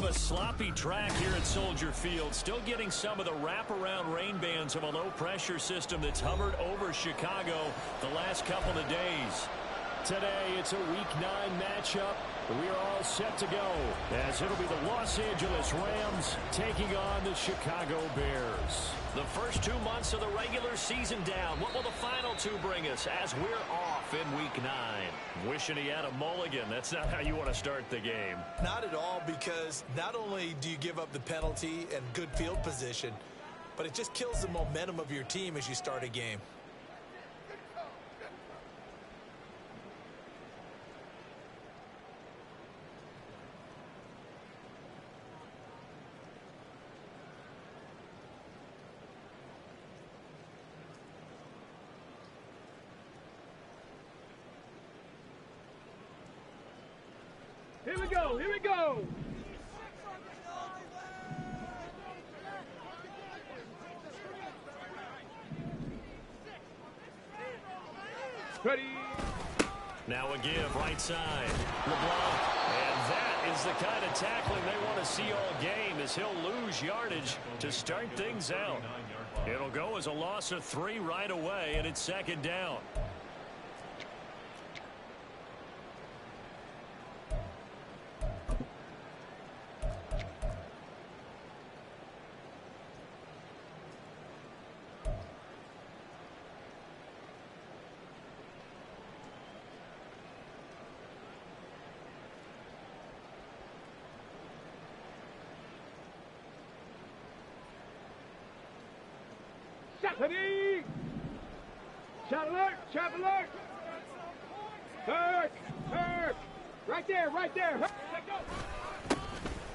a sloppy track here at Soldier Field. Still getting some of the wraparound rain bands of a low-pressure system that's hovered over Chicago the last couple of days. Today, it's a Week 9 matchup. We are all set to go, as it'll be the Los Angeles Rams taking on the Chicago Bears. The first 2 months of the regular season down. What will the final two bring us as we're off in Week 9? Wishing he had a mulligan. That's not how you want to start the game. Not at all, because not only do you give up the penalty and good field position, but it just kills the momentum of your team as you start a game. Here we go, here we go! Ready! Now a give, right side. LeBlanc. And that is the kind of tackling they want to see all game, as he'll lose yardage to start things out. It'll go as a loss of 3 right away, and it's second down. Ready! Shot alert! Shot alert! Hurt! Hurt! Right there! Right there! Hurt.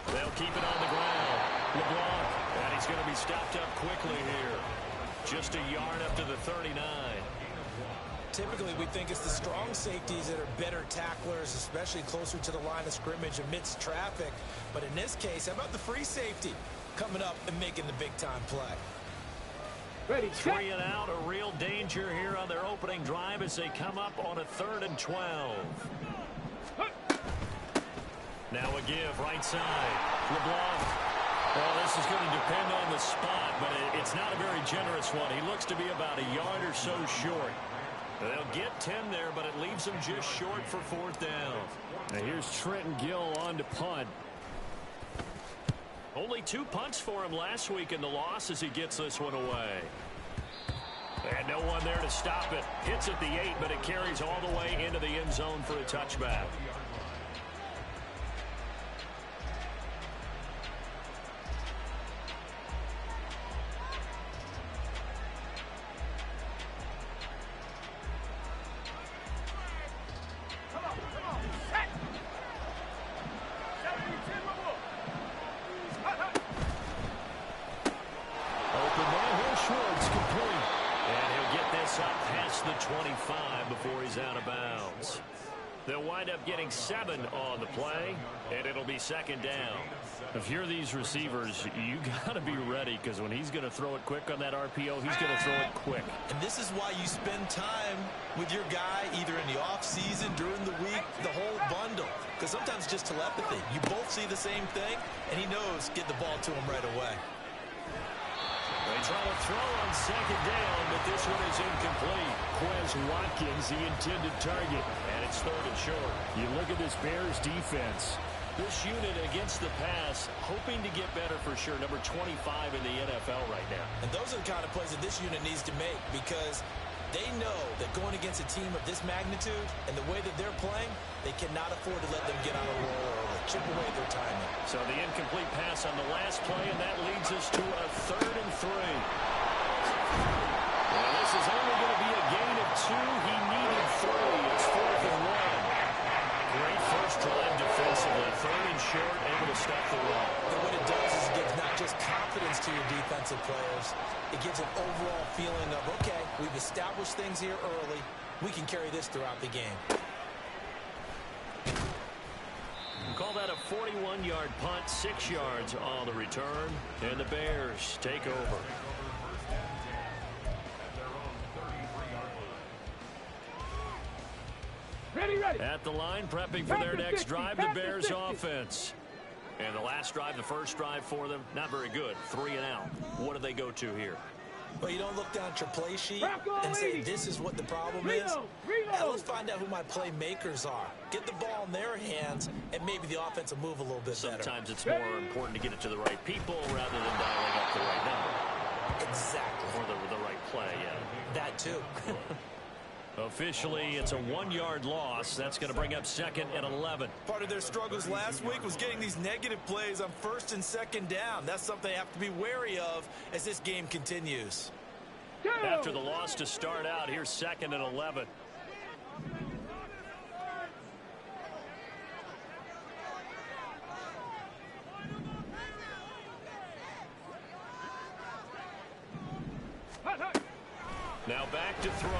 They'll keep it on the ground. LeBlanc. And he's going to be stopped up quickly here. Just a yard up to the 39. Typically, we think it's the strong safeties that are better tacklers, especially closer to the line of scrimmage amidst traffic. But in this case, how about the free safety coming up and making the big-time play? Ready, 3 and out, a real danger here on their opening drive as they come up on a 3rd and 12. Now a give, right side. LeBlanc. Well, this is going to depend on the spot, but it's not a very generous one. He looks to be about a yard or so short. They'll get 10 there, but it leaves them just short for 4th down. Now here's Trenton Gill on to punt. Only 2 punts for him last week in the loss as he gets this one away. And no one there to stop it. Hits at the 8, but it carries all the way into the end zone for a touchback. The 25 before he's out of bounds. They'll wind up getting 7 on the play, and it'll be second down. If you're these receivers, you got to be ready, because when he's going to throw it quick on that RPO, he's going to throw it quick. And this is why you spend time with your guy either in the off-season, during the week, the whole bundle. Because sometimes just telepathy. You both see the same thing, and he knows get the ball to him right away. They try to throw on second down, but this one is incomplete. Quez Watkins, the intended target. And it's 3rd and short. You look at this Bears defense. This unit against the pass, hoping to get better for sure. Number 25 in the NFL right now. And those are the kind of plays that this unit needs to make, because they know that going against a team of this magnitude and the way that they're playing, they cannot afford to let them get on a roll or chip away their timing. So the incomplete pass on the last play, and that leads us to a 3rd and 3. Well, this is only going to be a gain of 2. He needed 3. It's 4th and 1. Great first drive defensively. 3rd and short, able to stop the run. And what it does is it gives not just confidence to your defensive players, it gives an overall feeling of, okay, we've established things here early. We can carry this throughout the game. Call that a 41-yard punt, 6 yards on the return, and the Bears take over. Ready, ready. At the line, prepping for their next drive, the Bears offense. And the last drive, the first drive for them, not very good. 3 and out. What do they go to here? Well, you don't look down at your play sheet and say this is what the problem is. Now let's find out who my playmakers are. Get the ball in their hands, and maybe the offense will move a little bit better. Sometimes it's more important to get it to the right people rather than dialing up the right number. Exactly. Or the right play, yeah. That too. Officially, it's a 1-yard loss. That's going to bring up 2nd and 11. Part of their struggles last week was getting these negative plays on 1st and 2nd down. That's something they have to be wary of as this game continues. After the loss to start out, here's 2nd and 11. Now back to throw.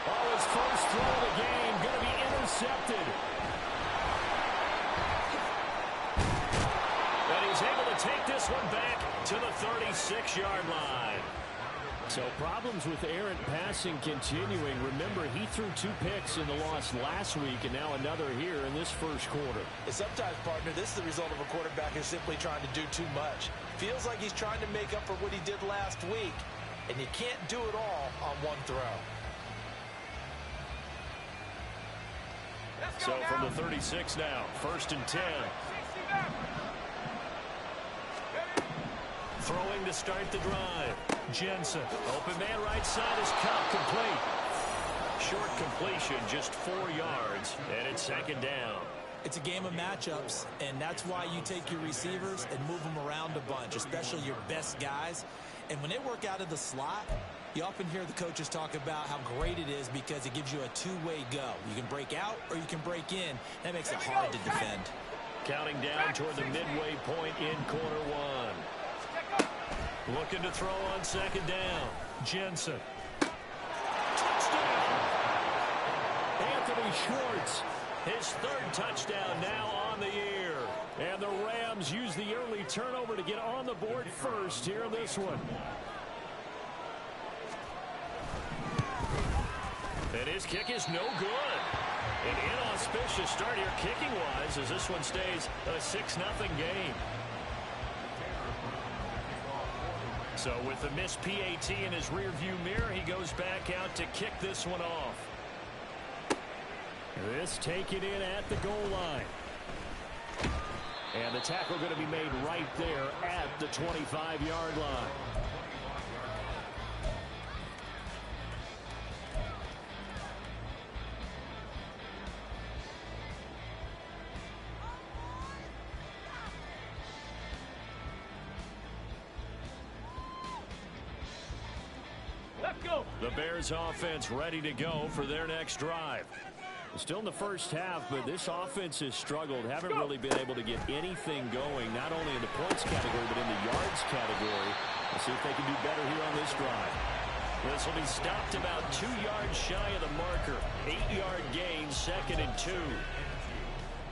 Oh, his first throw of the game going to be intercepted. And he's able to take this one back to the 36-yard line. So problems with errant passing continuing. Remember, he threw 2 picks in the loss last week, and now another here in this first quarter. And sometimes, partner, this is the result of a quarterback who's simply trying to do too much. Feels like he's trying to make up for what he did last week, and you can't do it all on one throw. So from the 36 now, 1st and 10. Throwing to start the drive. Jensen. Open man right side is caught, complete. Short completion, just 4 yards, and it's 2nd down. It's a game of matchups, and that's why you take your receivers and move them around a bunch, especially your best guys. And when they work out of the slot, you often hear the coaches talk about how great it is because it gives you a 2-way go. You can break out or you can break in. That makes it hard to defend. Counting down toward the midway point in quarter 1. Looking to throw on 2nd down. Jensen. Touchdown! Anthony Schwartz. His 3rd touchdown now on the year. And the Rams use the early turnover to get on the board first here in this one. And his kick is no good. An inauspicious start here kicking-wise as this one stays a 6-0 game. So with the missed PAT in his rearview mirror, he goes back out to kick this one off. This taken in at the goal line. And the tackle going to be made right there at the 25-yard line. The Bears offense ready to go for their next drive. Still in the first half, but this offense has struggled. Haven't really been able to get anything going, not only in the points category, but in the yards category. Let's see if they can do better here on this drive. This will be stopped about 2 yards shy of the marker. 8-yard gain, 2nd and 2.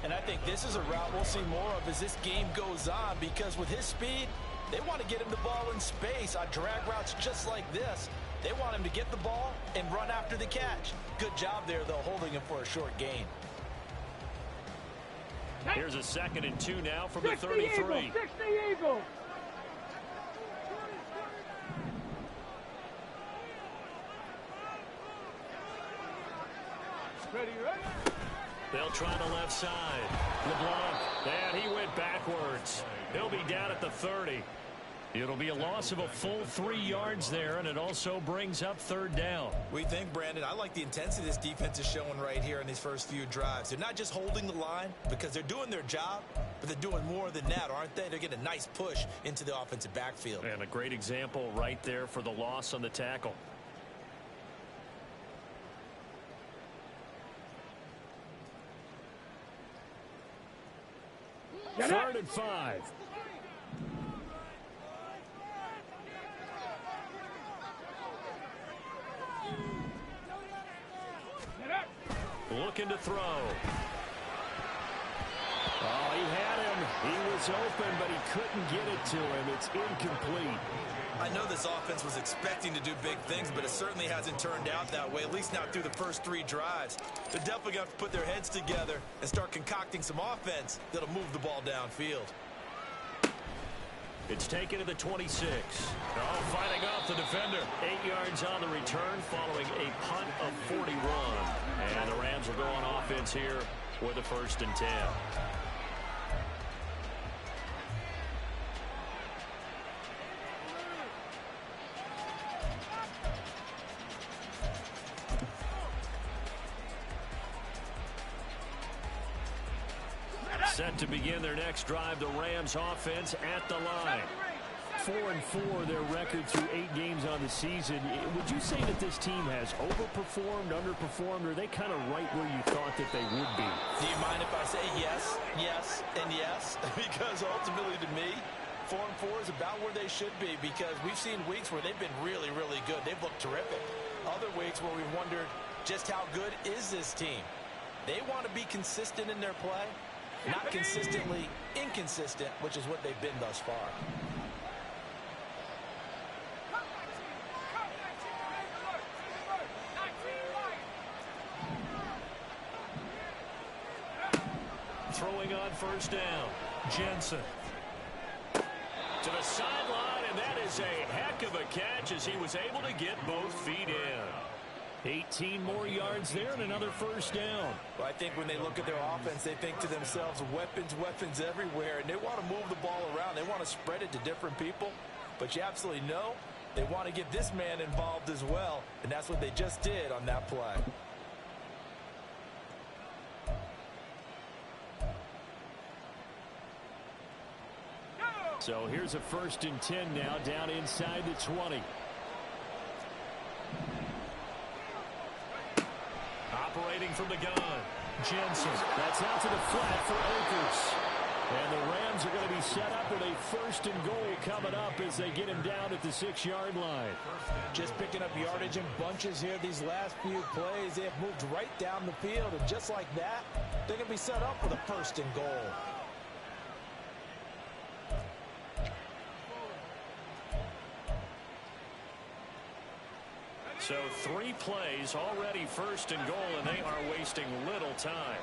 And I think this is a route we'll see more of as this game goes on, because with his speed, they want to get him the ball in space on drag routes just like this. They want him to get the ball and run after the catch. Good job there, though, holding him for a short gain. Here's a 2nd and 2 now from the 33. 60 Eagles. Ready? They'll try the left side. LeBlanc, and he went backwards. He'll be down at the 30. It'll be a loss of a full 3 yards there, and it also brings up 3rd down. We think, Brandon, I like the intensity this defense is showing right here in these first few drives. They're not just holding the line because they're doing their job, but they're doing more than that, aren't they? They're getting a nice push into the offensive backfield. And a great example right there for the loss on the tackle. Third and 5. Looking to throw. Oh, he had him. He was open, but he couldn't get it to him. It's incomplete. I know this offense was expecting to do big things, but it certainly hasn't turned out that way, at least not through the first 3 drives. They're definitely going to have to put their heads together and start concocting some offense that'll move the ball downfield. It's taken to the 26. Oh, fighting off the defender. 8 yards on the return following a punt of 41. And the Rams will go on offense here with a 1st and 10. Set to begin their next drive, the Rams offense at the line. 4-4 their record through 8 games on the season. Would you say that this team has overperformed, underperformed, or are they kind of right where you thought that they would be? Do you mind if I say yes, yes, and yes? Because ultimately to me, 4-4 is about where they should be, because we've seen weeks where they've been really, really good. They've looked terrific. Other weeks where we've wondered just how good is this team. They want to be consistent in their play. Not consistently inconsistent, which is what they've been thus far. Throwing on 1st down. Jensen. To the sideline, and that is a heck of a catch as he was able to get both feet in. 18 more yards there and another 1st down. Well, I think when they look at their offense, they think to themselves, weapons, weapons everywhere, and they want to move the ball around. They want to spread it to different people, but you absolutely know they want to get this man involved as well, and that's what they just did on that play. So here's a 1st and 10 now, down inside the 20. Operating from the gun, Jensen. That's out to the flat for Akers. And the Rams are going to be set up with a 1st and goal coming up as they get him down at the 6-yard line. Just picking up yardage in bunches here these last few plays. They have moved right down the field, and just like that, they're going to be set up with a 1st and goal. So 3 plays already 1st and goal, and they are wasting little time.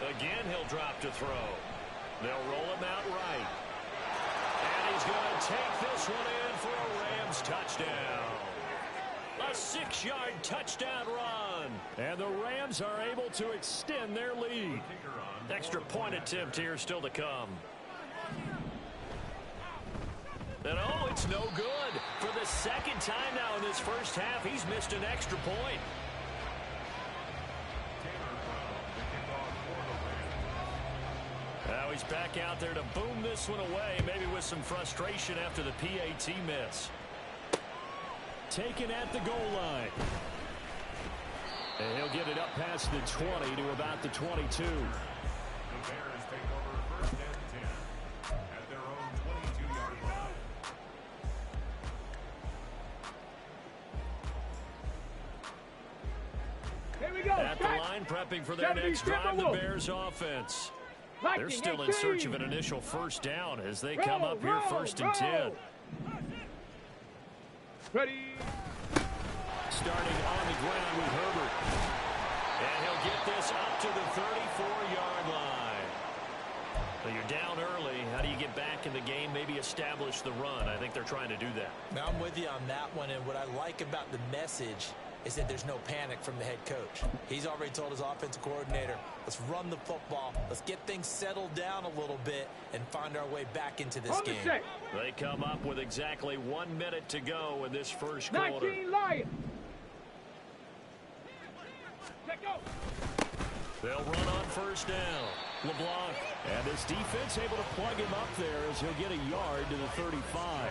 Again, he'll drop to throw. They'll roll him out right. And he's going to take this one in for a Rams touchdown. A 6-yard touchdown run. And the Rams are able to extend their lead. Extra point attempt here still to come. And oh, it's no good. For the 2nd time now in this 1st half, he's missed an extra point. Now he's back out there to boom this one away, maybe with some frustration after the PAT miss. Taken at the goal line. And he'll get it up past the 20 to about the 22. At the line, prepping for their next drive, the Bears offense. They're still in search of an initial 1st down as they come up here 1st and 10. Ready. Starting on the ground with Herbert. And he'll get this up to the 34-yard line. Well, you're down early. How do you get back in the game, maybe establish the run? I think they're trying to do that. Now, I'm with you on that one, and what I like about the message is that there's no panic from the head coach. He's already told his offensive coordinator, let's run the football, let's get things settled down a little bit and find our way back into this game. They come up with exactly 1 minute to go in this 1st quarter. 19 Lions. They'll run on 1st down. LeBlanc. And this defense able to plug him up there as he'll get a yard to the 35.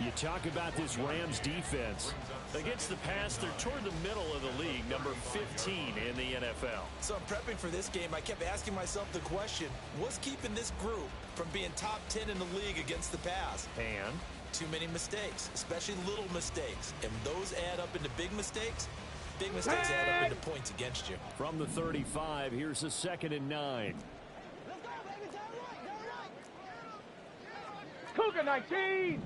You talk about this Rams defense. Against the pass, they're toward the middle of the league, number 15 in the NFL. So I'm prepping for this game. I kept asking myself the question, what's keeping this group from being top 10 in the league against the pass? And too many mistakes, especially little mistakes. And those add up into big mistakes. Big mistakes add up into points against you. From the 35, here's a 2nd and 9. Cougar 19.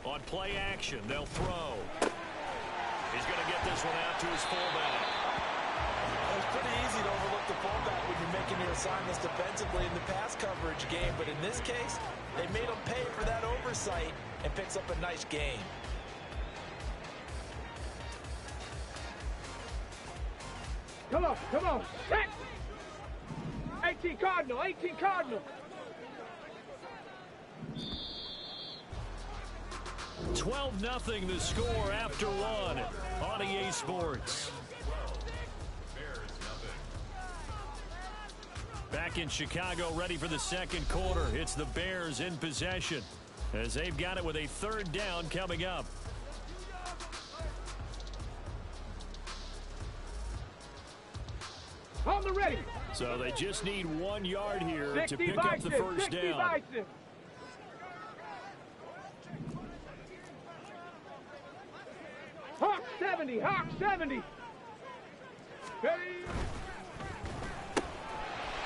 On play action, they'll throw. He's going to get this one out to his fullback. It's pretty easy to overlook the fullback when you're making your assignments defensively in the pass coverage game, but in this case, they made him pay for that oversight and picks up a nice gain. Come on, come on. Set. 18 Cardinal, 18 Cardinal. 12-0 the score after one on EA Sports. Back in Chicago, ready for the second quarter. It's the Bears in possession as they've got it with a 3rd down coming up. On the ready. So they just need 1 yard here to 60 pick Bison, up the first 60 down. Bison. Hawk 70, Hawk 70. Ready.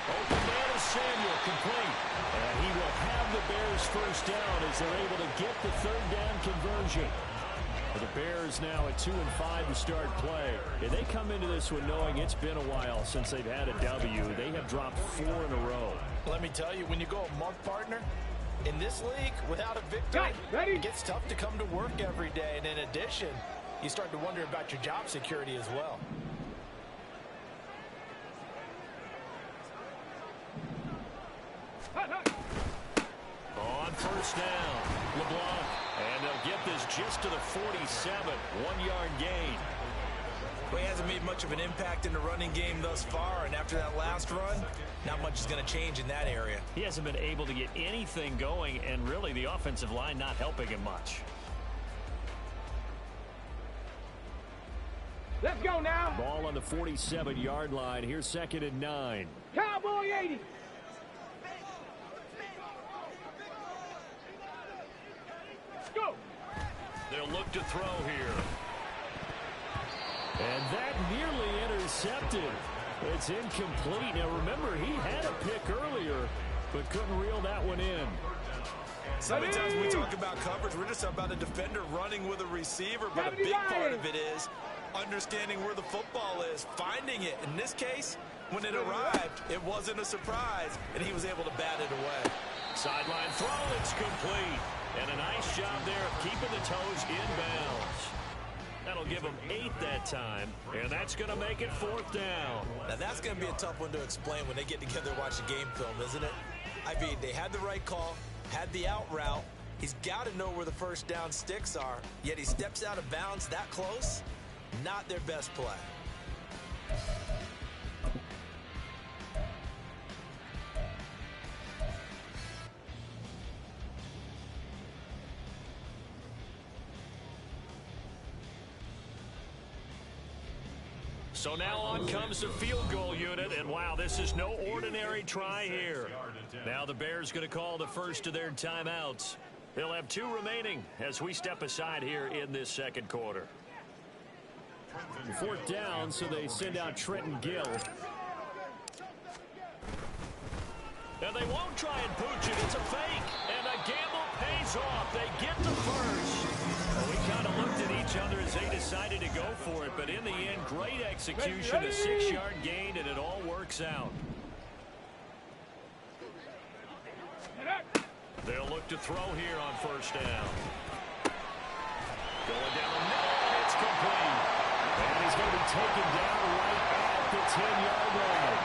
Open man is Samuel, complete. And he will have the Bears first down as they're able to get the 3rd down conversion. The Bears now at 2-5 to start play. And they come into this one knowing it's been a while since they've had a W. They have dropped 4 in a row. Let me tell you, when you go a month, partner, in this league, without a victory, it gets tough to come to work every day. And in addition, you start to wonder about your job security as well. On first down, LeBlanc. And they'll get this just to the 47. 1 yard gain. Well, he hasn't made much of an impact in the running game thus far, and after that last run, not much is going to change in that area. He hasn't been able to get anything going, and really the offensive line not helping him much. Let's go now. Ball on the 47-yard line. Here's 2nd and 9. Cowboy 80. Go. They'll look to throw here. And that nearly intercepted. It's incomplete. Now remember, he had a pick earlier, but couldn't reel that one in. So many times when we talk about coverage, we're just about a defender running with a receiver, but a big part of it is understanding where the football is, finding it. In this case, when it arrived, it wasn't a surprise, and he was able to bat it away. Sideline throw, it's complete. And a nice job there of keeping the toes inbounds. That'll give them 8 that time, and that's going to make it 4th down. Now, that's going to be a tough one to explain when they get together and watch the game film, isn't it? I mean, they had the right call, had the out route. He's got to know where the first down sticks are, yet he steps out of bounds that close. Not their best play. So now on comes the field goal unit, and wow, this is no ordinary try here. Now the Bears going to call the first of their timeouts. They'll have 2 remaining as we step aside here in this second quarter. 4th down, so they send out Trenton Gill. And they won't try and pooch it. It's a fake, and a gamble pays off. They get the first. Well, we kind of looked at each other as they decided to go for it, but in the end, great execution, a 6-yard gain, and it all works out. They'll look to throw here on first down. Going down the middle, and it's complete. And he's going to be taken down right at the 10-yard line.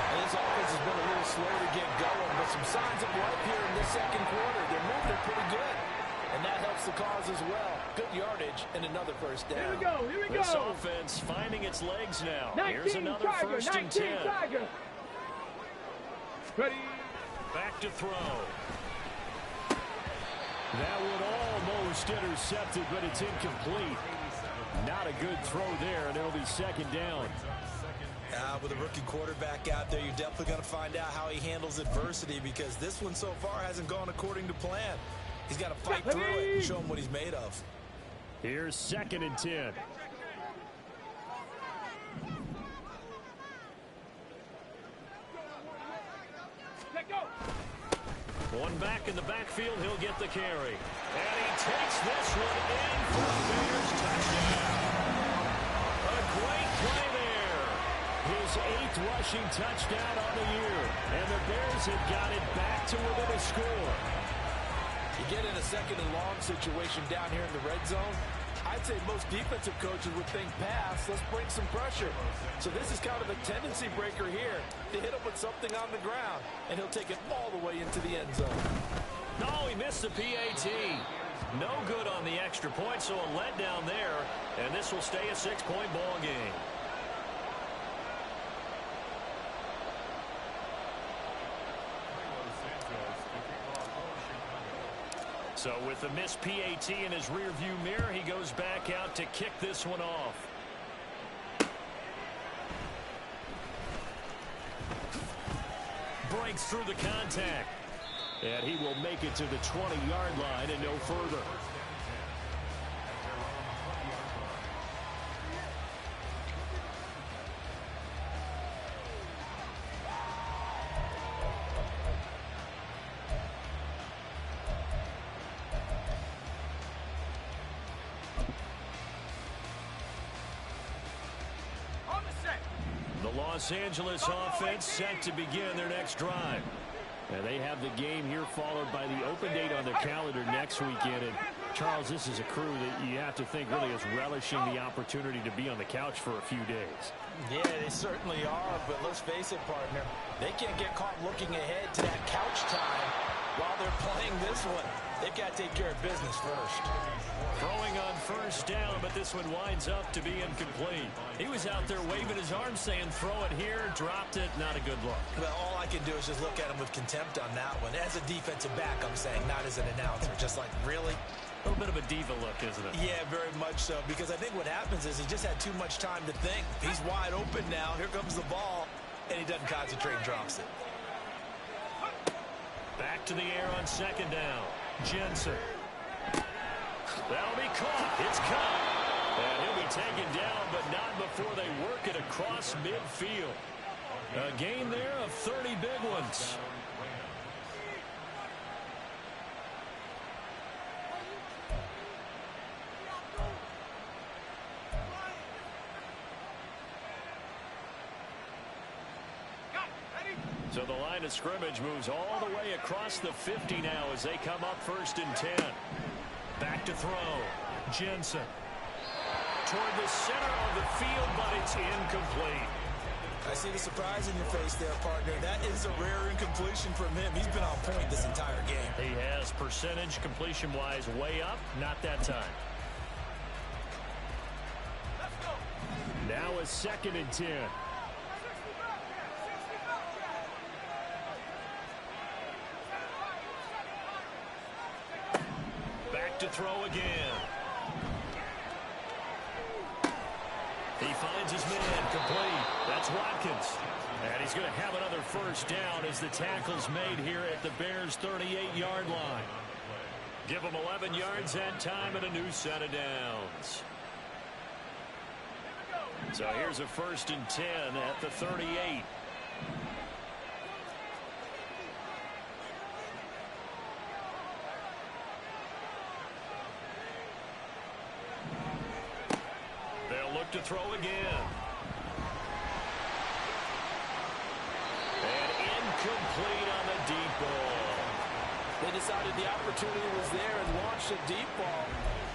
And this offense has been a little slow to get going, but some signs of life here in this second quarter. They're moving it pretty good. And that helps the cause as well. Good yardage and another first down. Here we go, here we go. This offense finding its legs now. 19 Here's another Tiger, 1st and 10. Tiger. Ready. Back to throw. That would almost intercept it, but it's incomplete. Not a good throw there, and it'll be 2nd down. With a rookie quarterback out there, you're definitely going to find out how he handles adversity, because this one so far hasn't gone according to plan. He's got to fight through it and show him what he's made of. Here's 2nd and 10. One back in the backfield, he'll get the carry. And he takes this one in for the Bears touchdown. A great play there. His 8th rushing touchdown on the year. And the Bears have got it back to within a score. You get in a 2nd and long situation down here in the red zone, I'd say most defensive coaches would think pass, let's bring some pressure. So this is kind of a tendency breaker here to hit him with something on the ground, and he'll take it all the way into the end zone. No, he missed the PAT. No good on the extra point, so a letdown there, and this will stay a 6-point ball game. So with the missed PAT in his rearview mirror, he goes back out to kick this one off. Breaks through the contact. And he will make it to the 20-yard line and no further. Los Angeles offense set to begin their next drive. And they have the game here followed by the open date on their calendar next weekend. And Charles, this is a crew that you have to think really is relishing the opportunity to be on the couch for a few days. Yeah, they certainly are, but let's face it, partner. They can't get caught looking ahead to that couch time while they're playing this one. They've got to take care of business first. Throwing on 1st down, but this one winds up to be incomplete. He was out there waving his arms saying, throw it here, dropped it, not a good look. Well, all I can do is just look at him with contempt on that one. As a defensive back, I'm saying, not as an announcer. Just like, really? A little bit of a diva look, isn't it? Yeah, very much so, because I think what happens is he just had too much time to think. He's wide open now. Here comes the ball, and he doesn't concentrate and drops it. Back to the air on 2nd down. Jensen. That'll be caught. It's caught. And he'll be taken down, but not before they work it across midfield. A gain there of 30 big ones. So the line of scrimmage moves all the way across the 50 now as they come up 1st and 10. Back to throw. Jensen. Toward the center of the field, but it's incomplete. I see the surprise in your face there, partner. That is a rare incompletion from him. He's been on point this entire game. He has percentage completion-wise way up. Not that time. Now a 2nd and 10. To throw again. He finds his man complete. That's Watkins. And he's going to have another 1st down as the tackle's made here at the Bears' 38-yard line. Give them 11 yards that time and a new set of downs. So here's a 1st and 10 at the 38. To throw again. And incomplete on the deep ball. They decided the opportunity was there and launched a deep ball,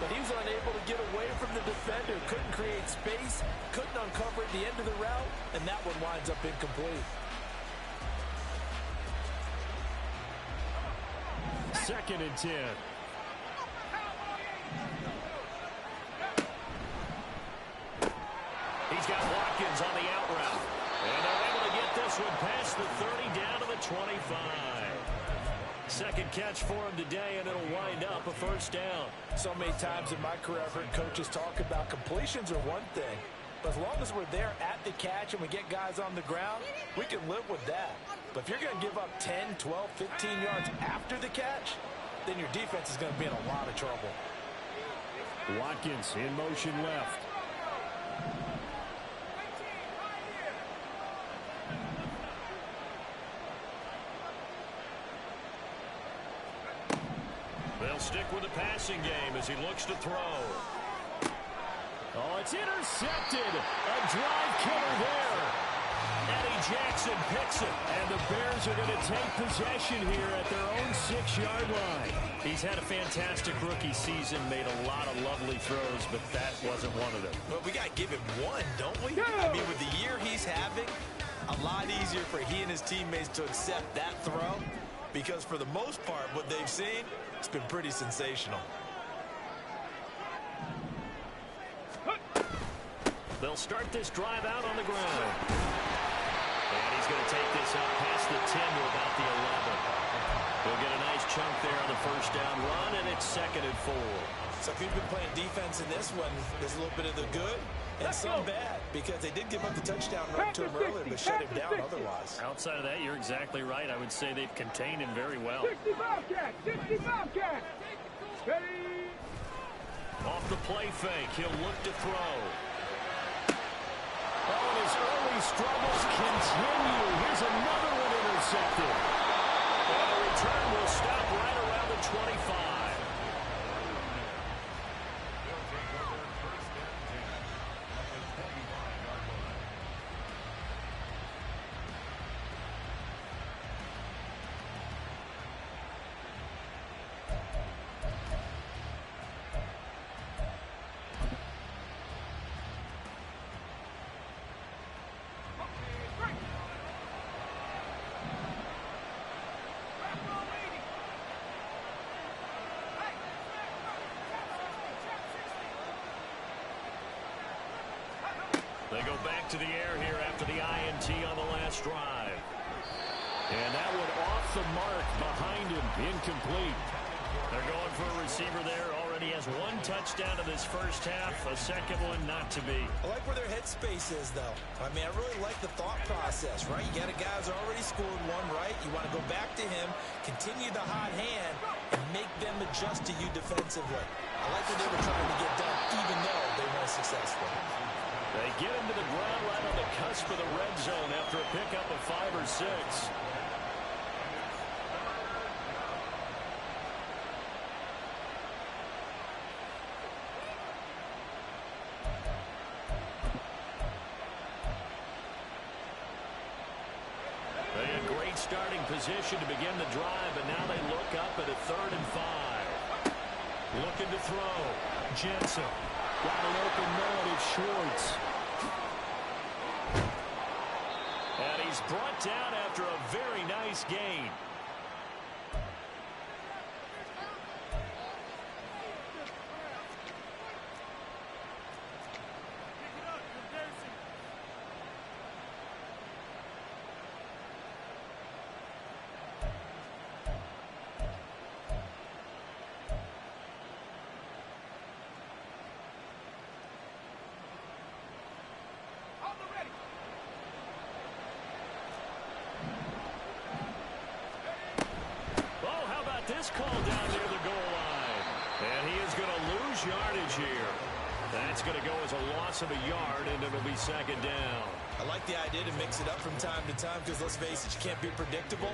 but he was unable to get away from the defender. Couldn't create space, couldn't uncover at the end of the route, and that one winds up incomplete. 2nd and 10. He's got Watkins on the out route. And they're able to get this one past the 30 down to the 25. 2nd catch for him today, and it'll wind up a 1st down. So many times in my career I've heard coaches talk about completions are one thing. But as long as we're there at the catch and we get guys on the ground, we can live with that. But if you're going to give up 10, 12, 15 yards after the catch, then your defense is going to be in a lot of trouble. Watkins in motion left. They'll stick with the passing game as he looks to throw. Oh, it's intercepted. A drive killer there. Eddie Jackson picks it. And the Bears are going to take possession here at their own 6-yard line. He's had a fantastic rookie season, made a lot of lovely throws, but that wasn't one of them. But we got to give him one, don't we? I mean, with the year he's having, a lot easier for he and his teammates to accept that throw, because for the most part, what they've seen, it's been pretty sensational. They'll start this drive out on the ground. And he's going to take this up past the 10 to about the 11. They'll get a nice chunk there on the first down run, and it's 2nd and 4. So if you've been playing defense in this one, there's a little bit of the good and some bad, because they did give up the touchdown run to him earlier, but shut him down otherwise. Outside of that, you're exactly right. I would say they've contained him very well. 60 Bobcat! 60 Bobcat! Ready? Off the play fake, he'll look to throw. Oh, his early struggles continue. Here's another one intercepted. And the return will stop right around the 25. They go back to the air here after the INT on the last drive. And that one off the mark behind him, incomplete. They're going for a receiver there. Already has 1 touchdown in this first half. A second one not to be. I like where their headspace is, though. I mean, I really like the thought process, right? You got a guy who's already scored one, right? You want to go back to him, continue the hot hand, and make them adjust to you defensively. I like what they were trying to get done, even though they weren't successful. They get him to the ground right on the cusp of the red zone after a pickup of 5 or 6. They had great starting position to begin the drive, but now they look up at a 3rd and 5. Looking to throw. Jensen. Got an open man, it's Schwartz. And he's brought down after a very nice gain. This call down near the goal line. And he is going to lose yardage here. That's going to go as a loss of a yard, and it'll be 2nd down. I like the idea to mix it up from time to time, because let's face it, you can't be predictable.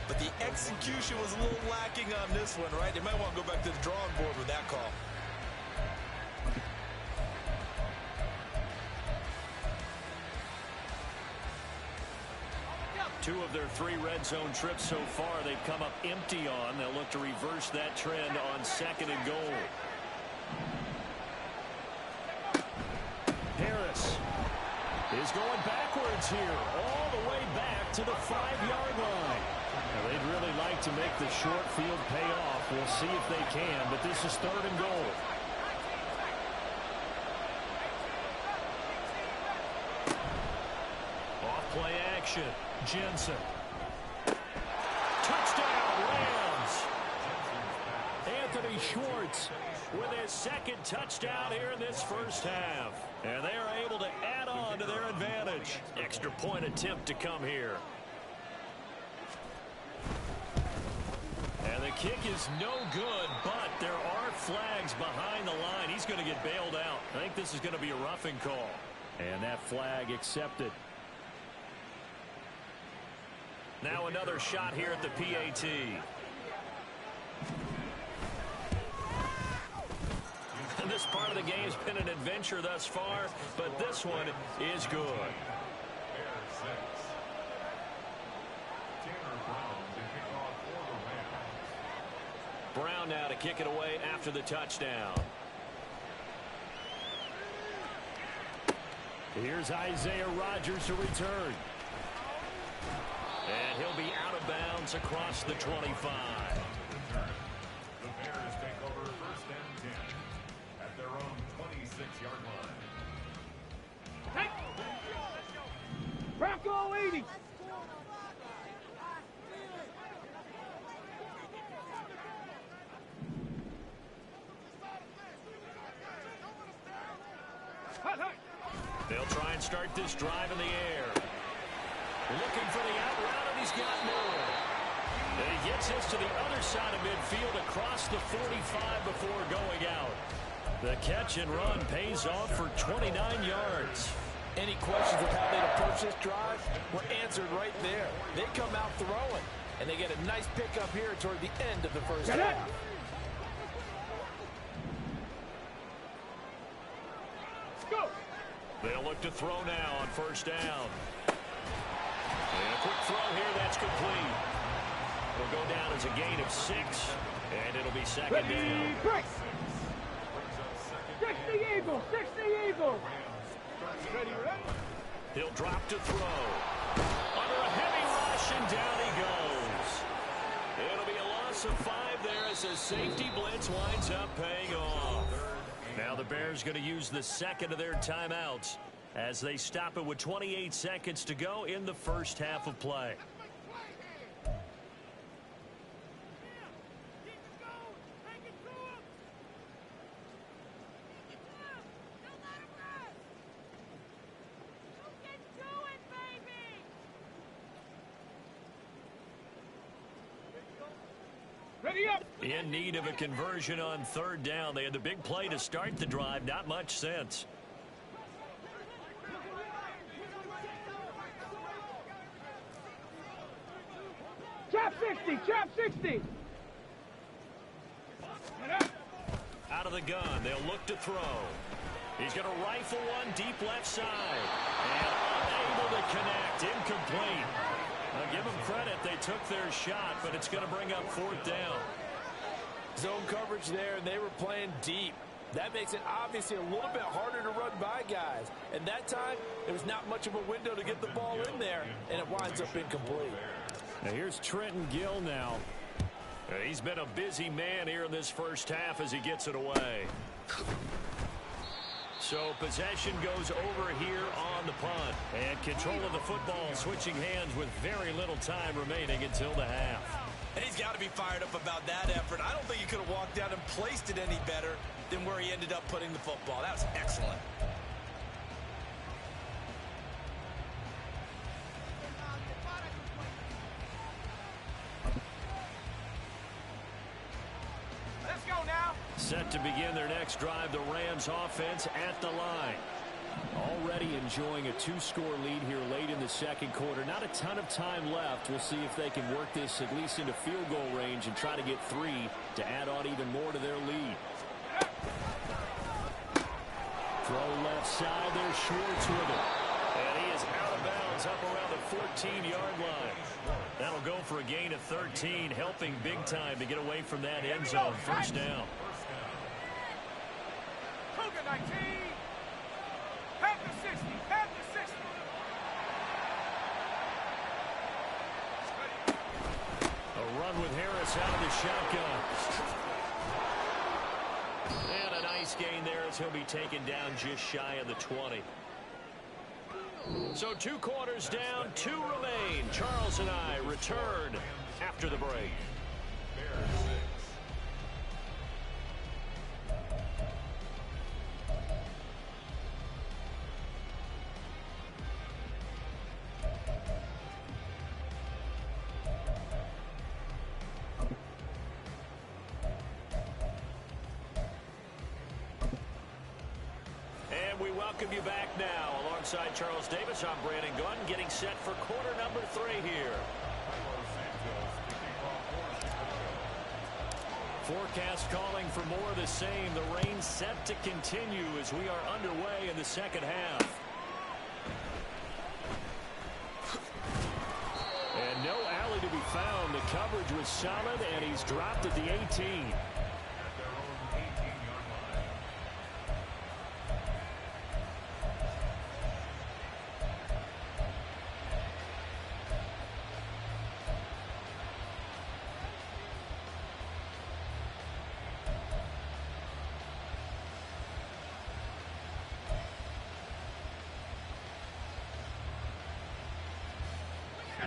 But the execution was a little lacking on this one, right? They might want to go back to the drawing board with that call. Two of their 3 red zone trips so far they've come up empty on. They'll look to reverse that trend on 2nd and goal. Harris is going backwards here, all the way back to the 5-yard line. Now, they'd really like to make the short field pay off. We'll see if they can, but this is 3rd and goal. Off play action. Jensen. Touchdown, Rams. Anthony Schwartz with his 2nd touchdown here in this first half. And they are able to add on to their advantage. Extra point attempt to come here. And the kick is no good, but there are flags behind the line. He's going to get bailed out. I think this is going to be a roughing call. And that flag accepted. Now another shot here at the PAT. And this part of the game has been an adventure thus far, but this one is good. Brown now to kick it away after the touchdown. Here's Isaiah Rodgers to return. And he'll be out of bounds across the 25. The Bears take over first and 10 at their own 26-yard line. Hey! Bronco 80. They'll try and start this drive in the air. Looking for the out route, and he's got more. And he gets this to the other side of midfield across the 45 before going out. The catch and run pays off for 29 yards. Any questions of how they'd approach this drive were answered right there. They come out throwing, and they get a nice pickup here toward the end of the first half. Go! They'll look to throw now on first down. And a quick throw here, that's complete. It'll go down as a gain of 6, and it'll be second down. Break! 60 Eagles! 60 Eagles! Ready, ready? He'll drop to throw. Under a heavy rush, and down he goes. It'll be a loss of 5 there as the safety blitz winds up paying off. Now the Bears going to use the second of their timeouts as they stop it with 28 seconds to go in the first half of play. Ready up! In need of a conversion on third down. They had the big play to start the drive. Not much sense. Chop 60! Chop 60! Out of the gun. They'll look to throw. He's going to rifle one deep left side. And unable to connect. Incomplete. I'll give them credit. They took their shot, but it's going to bring up fourth down. Zone coverage there, and they were playing deep. That makes it obviously a little bit harder to run by guys. And that time, there was not much of a window to get the ball in there, and it winds up incomplete. Now here's Trenton Gill now. He's been a busy man here in this first half as he gets it away. So possession goes over here on the punt. And control of the football switching hands with very little time remaining until the half. And he's got to be fired up about that effort. I don't think he could have walked down and placed it any better than where he ended up putting the football. That was excellent. Let's go now! Set to begin their next drive, the Rams offense at the line. Already enjoying a 2-score lead here late in the second quarter. Not a ton of time left. We'll see if they can work this at least into field goal range and try to get 3 to add on even more to their lead. Throw left side there, Schwartz with it. And he is out of bounds up around the 14-yard line. That'll go for a gain of 13, helping big time to get away from that end zone. First down. Cougar 19! Panther 60! Panther 60! A run with Harris out of the shotgun. And a nice gain there as he'll be taken down just shy of the 20. So 2 quarters down, 2 remain. Charles and I return after the break. welcome you back now. Alongside Charles Davis, I'm Brandon Gunn, getting set for quarter number 3 here. Forecast calling for more of the same. The rain set to continue as we are underway in the second half. And no alley to be found. The coverage was solid, and he's dropped at the 18.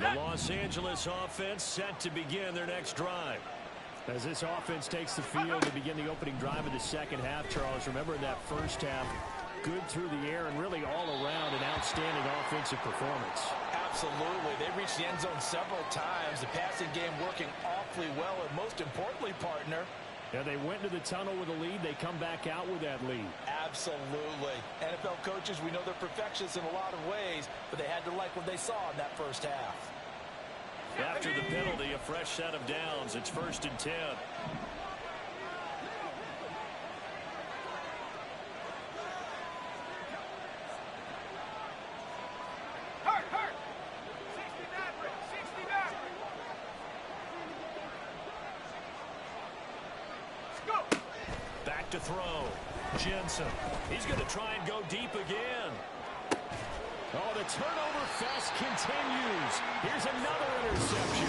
The Los Angeles offense set to begin their next drive. As this offense takes the field to begin the opening drive of the second half, Charles, remember in that first half, good through the air and really all around an outstanding offensive performance. Absolutely. They reached the end zone several times. The passing game working awfully well, and most importantly, partner, yeah, they went to the tunnel with a lead. They come back out with that lead. Absolutely. NFL coaches, we know they're perfectionists in a lot of ways, but they had to like what they saw in that first half. After the penalty, a fresh set of downs. It's 1st and 10. Hurt. 69. Go. Back to throw. Jensen. He's going to try and go deep again. Oh, the turnover fest continues. Here's another interception.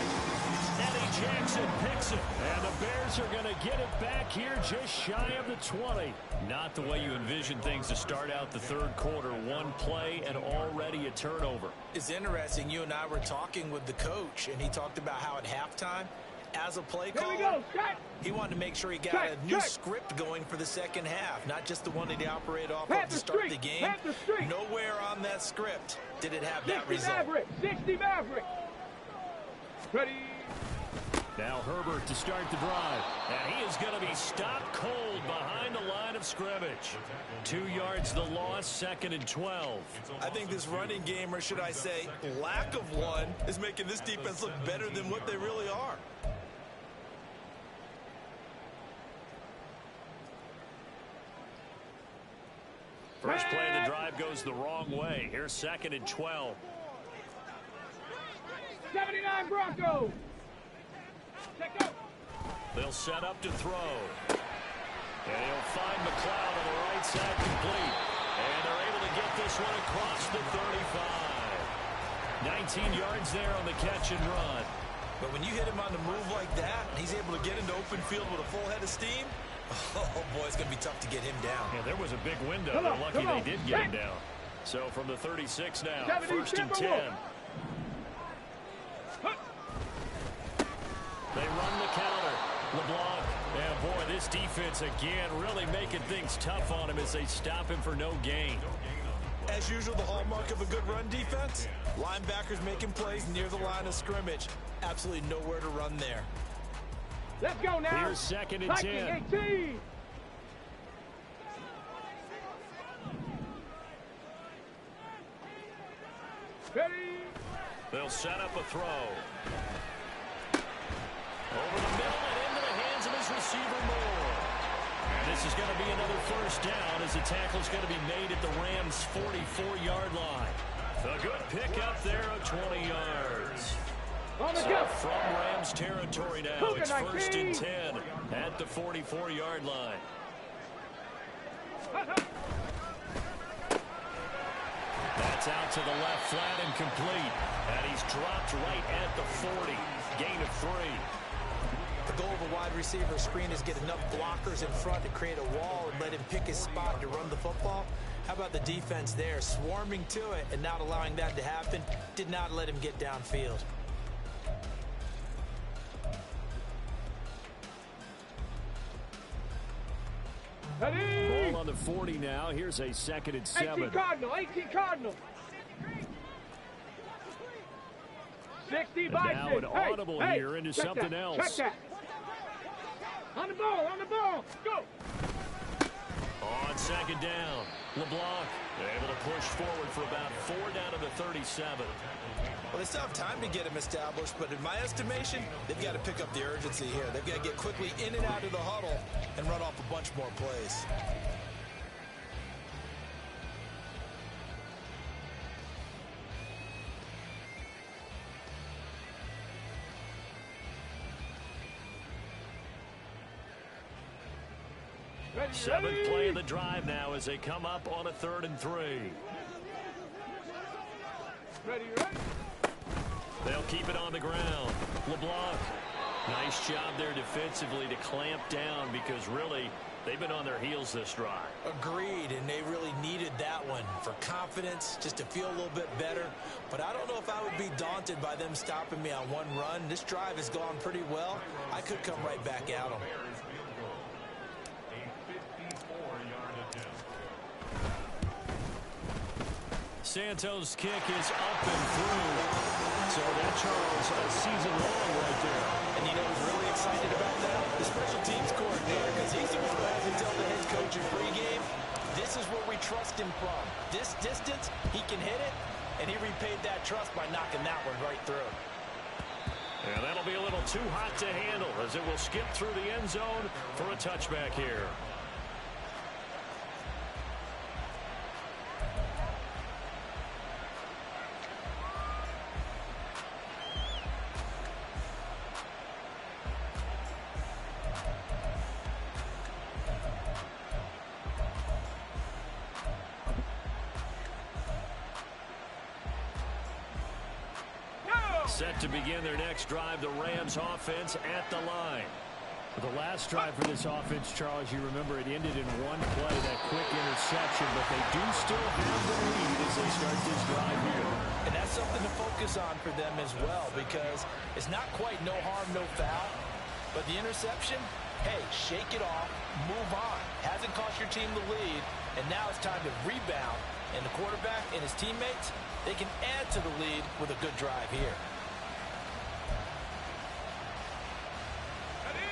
Eddie Jackson picks it. And the Bears are going to get it back here just shy of the 20. Not the way you envision things to start out the third quarter. One play and already a turnover. It's interesting. You and I were talking with the coach, and he talked about how at halftime, as a play caller, he wanted to make sure he got a new script going for the second half, not just the one that he operated off of to start the game. Nowhere on that script did it have that result. 60 Maverick. Ready. Now Herbert to start the drive. And he is going to be stopped cold behind the line of scrimmage. 2 yards the loss, 2nd and 12. I think this running game, or should I say lack of one, is making this defense look better than what they really are. First play of the drive goes the wrong way. Here's 2nd and 12. 79 Broncos. Check out. They'll set up to throw. And he'll find McLeod on the right side complete. And they're able to get this one across the 35. 19 yards there on the catch and run. But when you hit him on the move like that, and he's able to get into open field with a full head of steam, oh, boy, it's going to be tough to get him down. Yeah, there was a big window. They're lucky they did get him down. So from the 36 now, 1st and 10. They run the counter. LeBlanc. And, boy, this defense, again, really making things tough on him as they stop him for no gain. As usual, the hallmark of a good run defense, linebackers making plays near the line of scrimmage. Absolutely nowhere to run there. Let's go now. Here's 2nd and 10. 18. Ready. They'll set up a throw. Over the middle and into the hands of his receiver Moore. And this is going to be another first down as the tackle's going to be made at the Rams' 44-yard line. A good pickup there of 20 yards. So from Rams territory now, it's 1st and 10 at the 44-yard line. That's out to the left, flat and complete. And he's dropped right at the 40. Gain of 3. The goal of a wide receiver screen is get enough blockers in front to create a wall and let him pick his spot to run the football. How about the defense there, swarming to it and not allowing that to happen? Did not let him get downfield. Ball on the 40 now. Here's a 2nd and 7. 18 Cardinal. 60 and Bison. now an audible here into something else. Check that. On the ball. Go. On second down. LeBlanc able to push forward for about 4 down to the 37. Well, they still have time to get him established, but in my estimation, they've got to pick up the urgency here. They've got to get quickly in and out of the huddle and run off a bunch more plays. Seventh play of the drive now as they come up on a 3rd and 3. Ready. They'll keep it on the ground. LeBlanc, nice job there defensively to clamp down because really they've been on their heels this drive. Agreed, and they really needed that one for confidence, just to feel a little bit better. But I don't know if I would be daunted by them stopping me on one run. This drive has gone pretty well. I could come right back at them. Santos' kick is up and through. So that, Charles, a season long right there. And you know who's really excited about that? The special teams coordinator, because he's the one who has to tell the head coach in pregame, this is where we trust him from. This distance, he can hit it, and he repaid that trust by knocking that one right through. And that'll be a little too hot to handle as it will skip through the end zone for a touchback here. Set to begin their next drive, the Rams offense at the line. The last drive for this offense, Charles, you remember it ended in one play, that quick interception, but they do still have the lead as they start this drive here. And that's something to focus on for them as well, because it's not quite no harm, no foul, but the interception, hey, shake it off, move on. Hasn't cost your team the lead, and now it's time to rebound. And the quarterback and his teammates, they can add to the lead with a good drive here.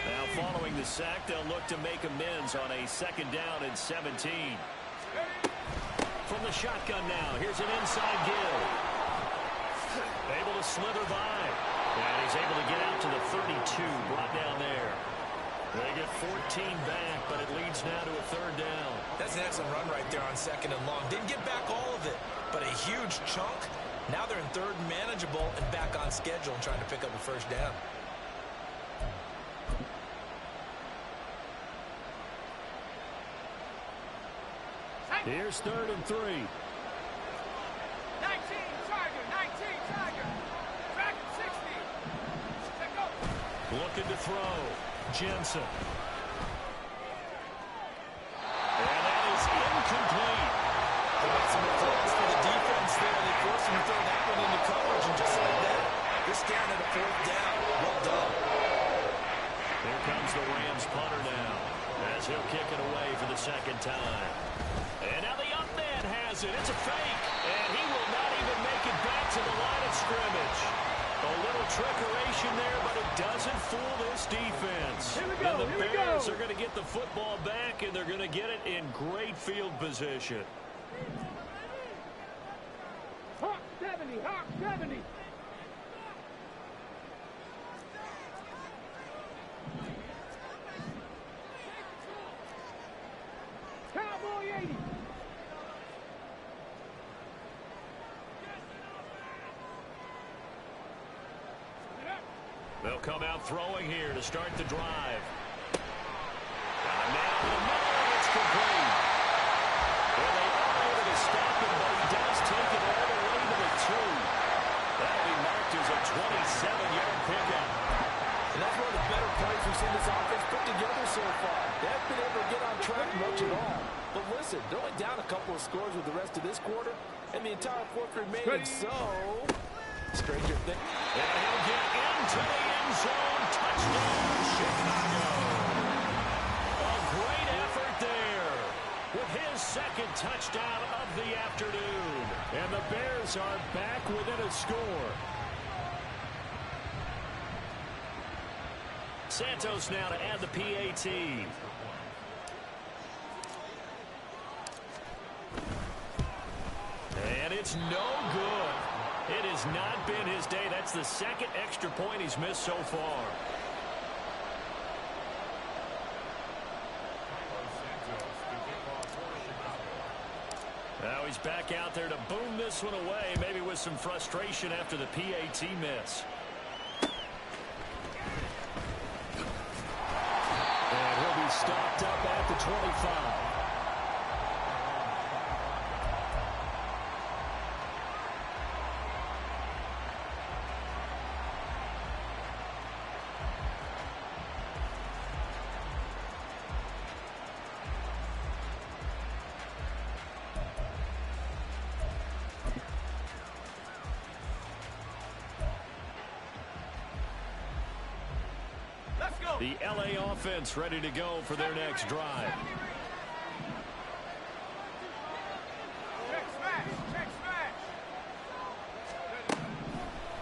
Now following the sack, they'll look to make amends on a 2nd down and 17. From the shotgun now, here's an inside give. Able to slither by. And he's able to get out to the 32, brought down there. They get 14 back, but it leads now to a 3rd down. That's an excellent run right there on 2nd and long. Didn't get back all of it, but a huge chunk. Now they're in 3rd and manageable and back on schedule and trying to pick up a 1st down. Here's 3rd and 3. 19, Tiger, 19, Tiger. Track 60. Let go. Looking to throw. Jensen. And that is incomplete. They got some applause for the defense there. They forced him to throw that one into coverage, and just like that, they're staring at a 4th down. Well done. Here comes the Rams punter now, as he'll kick it away for the 2nd time. And now the up man has it. It's a fake. And he will not even make it back to the line of scrimmage. A little trickeration there, but it doesn't fool this defense. Here we go, and the here we Bears go. are going to get the football back, and they're going to get it in great field position. Hawk 70, Hawk 70. Cowboy 80. They'll come out throwing here to start the drive. Got a man in the middle, and it's complete. Well, they are able to stop him, but he does take it all the way to the 2. That'll be marked as a 27-yard pickup. And that's one of the better plays we've seen this offense put together so far. They haven't been able to get on track much at all. But listen, they're only down a couple of scores with the rest of this quarter, and the entire 4th remaining. So, stranger thing. And he'll get into the end zone. Touchdown, Chicago. A great effort there with his 2nd touchdown of the afternoon. And the Bears are back within a score. Santos now to add the PAT. It's no good. It has not been his day. That's the second extra point he's missed so far. Now he's back out there to boom this one away, maybe with some frustration after the PAT miss. And he'll be stopped up at the 25. The LA offense ready to go for their next drive.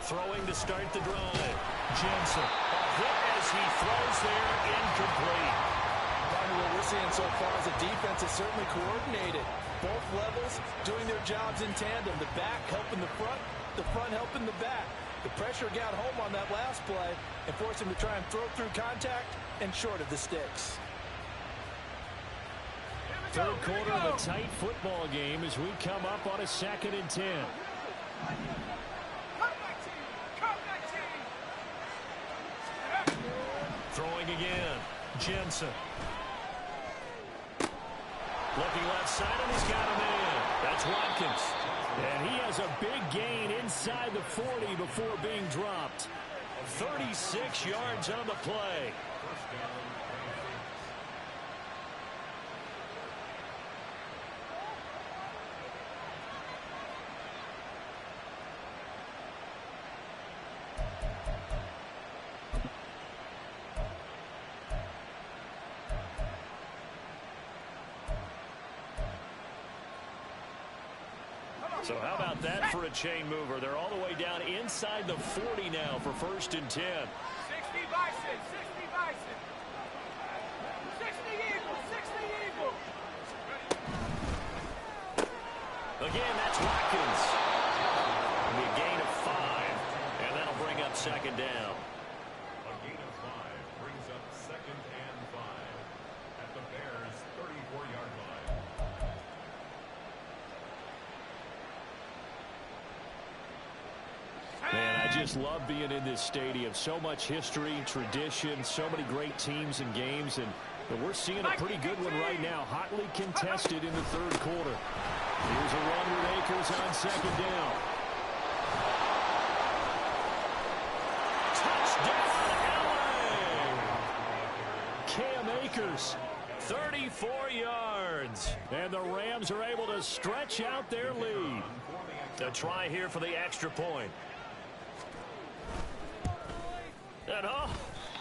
Throwing to start the drive. Jensen. A hit as he throws there, incomplete. Probably what we're seeing so far is the defense is certainly coordinated. Both levels doing their jobs in tandem. The back helping the front helping the back. The pressure got home on that last play and forced him to try and throw through contact and short of the sticks. Third quarter of a tight football game as we come up on a 2nd and 10. Throwing again. Jensen. Looking left side, and he's got him in. That's Watkins. And he has a big gain inside the 40 before being dropped. 36 yards on the play. So how about that for a chain mover? They're all the way down inside the 40 now for 1st and 10. 60 Bison, 60 Bison. 60 Eagles, 60 Eagles. Again, that's Watkins. A gain of 5, and that'll bring up 2nd down. A gain of 5 brings up 2nd and 5 at the Bears' 34-yard line. Man, I just love being in this stadium. So much history, tradition, so many great teams and games, and we're seeing a pretty good one right now. Hotly contested in the 3rd quarter. Here's a run with Akers on 2nd down. Touchdown, LA! Cam Akers, 34 yards. And the Rams are able to stretch out their lead. A try here for the extra point. And oh,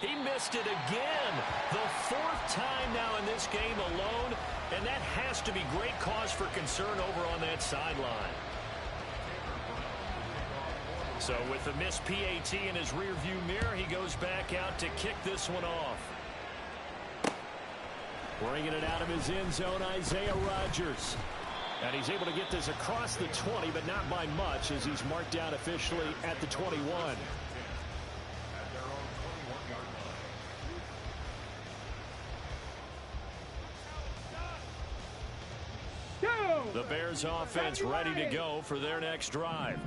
he missed it again. The 4th time now in this game alone, and that has to be great cause for concern over on that sideline. So with the missed PAT in his rearview mirror, he goes back out to kick this one off. Bringing it out of his end zone, Isaiah Rodgers. And he's able to get this across the 20, but not by much, as he's marked down officially at the 21. The Bears offense ready to go for their next drive.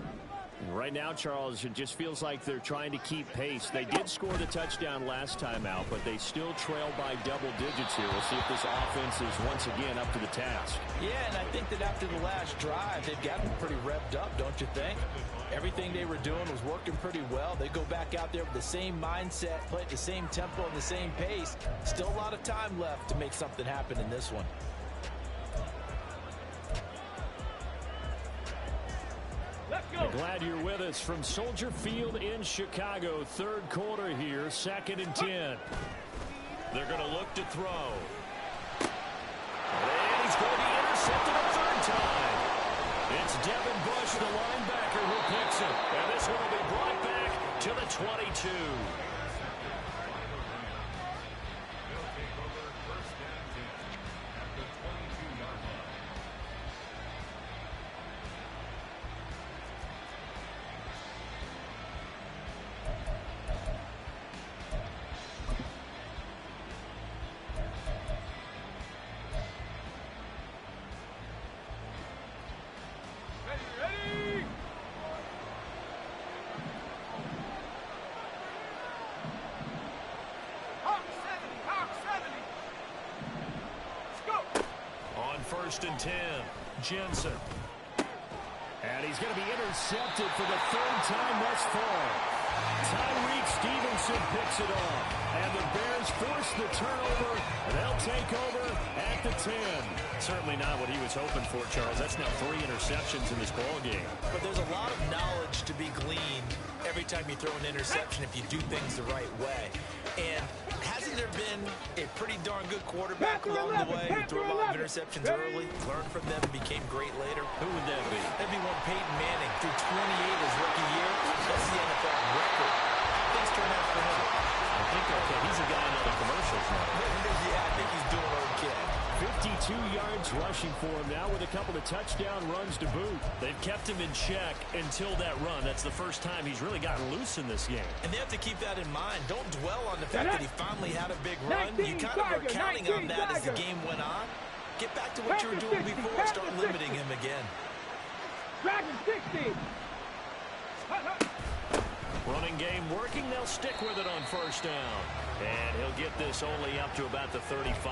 Right now, Charles, it just feels like they're trying to keep pace. They did score the touchdown last time out, but they still trail by double digits here. We'll see if this offense is once again up to the task. Yeah, and I think that after the last drive, they've gotten pretty revved up, don't you think? Everything they were doing was working pretty well. They go back out there with the same mindset, play at the same tempo and the same pace. Still a lot of time left to make something happen in this one. I'm glad you're with us from Soldier Field in Chicago. 3rd quarter here, 2nd and 10. They're going to look to throw. And he's going to be intercepted a 3rd time. It's Devin Bush, the linebacker, who picks it. And this one will be brought back to the 22. 1st and 10. Jensen. And he's going to be intercepted for the 3rd time thus far. Tyreek Stevenson picks it off. And the Bears force the turnover. And they'll take over at the 10. Certainly not what he was hoping for, Charles. That's now 3 interceptions in this ball game. But there's a lot of knowledge to be gleaned every time you throw an interception if you do things the right way. And hasn't there been a pretty darn good quarterback along the way who threw a lot of interceptions early, learned from them, and became great later? Who would that be? That'd be one Peyton Manning through 28 his rookie year. That's the NFL record. Things turn out for him. I think he's a guy in the commercials now. Yeah, I think he's doing okay. 52 yards rushing for him now with a couple of touchdown runs to boot. They've kept him in check until that run. That's the first time he's really gotten loose in this game. And they have to keep that in mind. Don't dwell on the fact that he finally had a big run. You kind of were counting on that as the game went on. Get back to what you were doing before and start limiting him again. Dragon 60. Running game working. They'll stick with it on 1st down. And he'll get this only up to about the 35.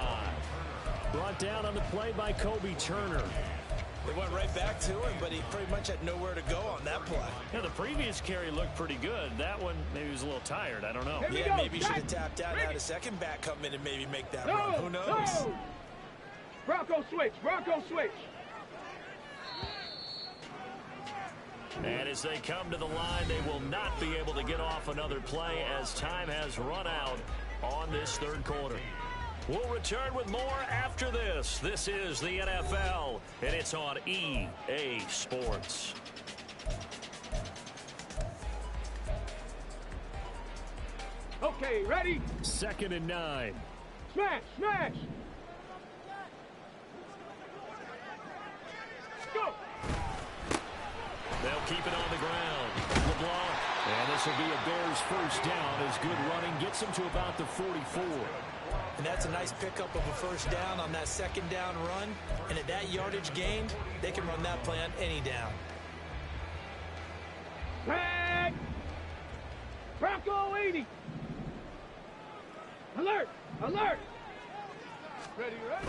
Brought down on the play by Kobe Turner. They went right back to him, but he pretty much had nowhere to go on that play. Yeah, the previous carry looked pretty good. That one, maybe he was a little tired. I don't know. Yeah, maybe he should have tapped out and had a second back come in and maybe make that run. Who knows? No. Bronco switch. Bronco switch. And as they come to the line, they will not be able to get off another play as time has run out on this 3rd quarter. We'll return with more after this. This is the NFL, and it's on EA Sports. Okay, ready? 2nd and 9. Smash, smash. Go. They'll keep it on the ground. LeBlanc. And this will be a Bears 1st down as good running gets them to about the 44. And that's a nice pickup of a 1st down on that 2nd down run. And at that yardage gained, they can run that play on any down. Tag. Bronco 80. Alert, alert. Ready, ready.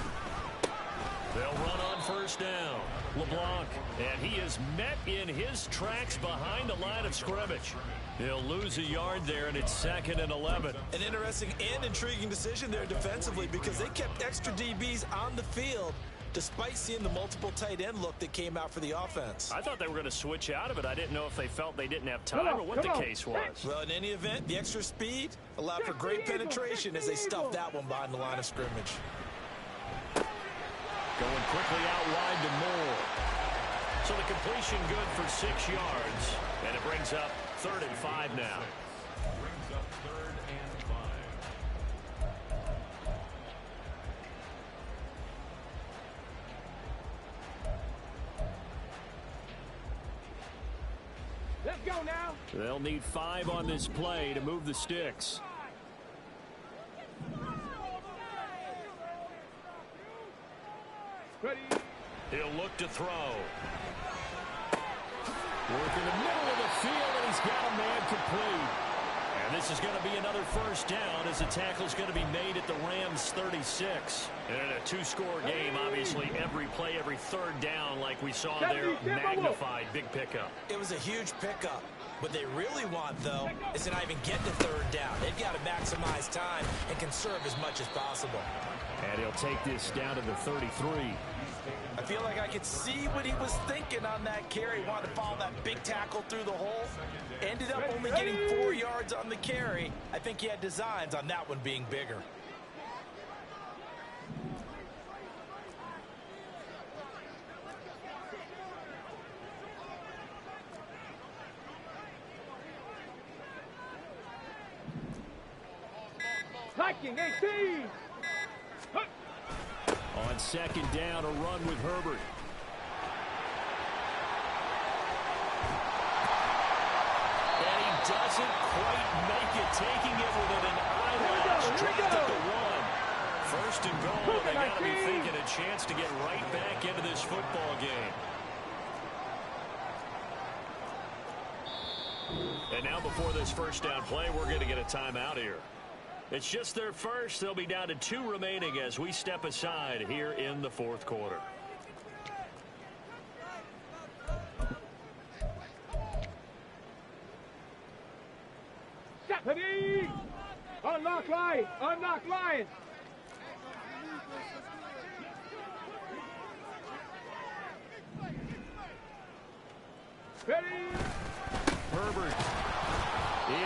They'll run on 1st down. LeBlanc, and he is met in his tracks behind the line of scrimmage. He'll lose a yard there, and it's 2nd and 11. An interesting and intriguing decision there defensively because they kept extra DBs on the field despite seeing the multiple tight end look that came out for the offense. I thought they were going to switch out of it. I didn't know if they felt they didn't have time or what the case was. Well, in any event, the extra speed allowed for great penetration as they stuffed that one behind the line of scrimmage. Going quickly out wide to Moore. So the completion good for 6 yards. And it brings up 3rd and 5 now. Brings up 3rd and 5. Let's go now. They'll need 5 on this play to move the sticks. Ready. He'll look to throw. Work in the middle of the field, and he's got a man complete. And this is going to be another 1st down as the tackle's going to be made at the Rams' 36. And in a 2-score game, obviously, every play, every 3rd down, like we saw there, magnified, big pickup. It was a huge pickup. What they really want, though, is to not even get to 3rd down. They've got to maximize time and conserve as much as possible. And he'll take this down to the 33. I feel like I could see what he was thinking on that carry. He wanted to follow that big tackle through the hole. Ended up only getting 4 yards on the carry. I think he had designs on that one being bigger. Viking 18. On 2nd down, a run with Herbert. And he doesn't quite make it, taking it within an eyelash. Dropped at the 1. 1st and goal. They got to be thinking a chance to get right back into this football game. And now before this 1st down play, we're going to get a timeout here. It's just their first. They'll be down to 2 remaining as we step aside here in the fourth quarter. Stephanie! Unlock line! Unlock line! Ready? Herbert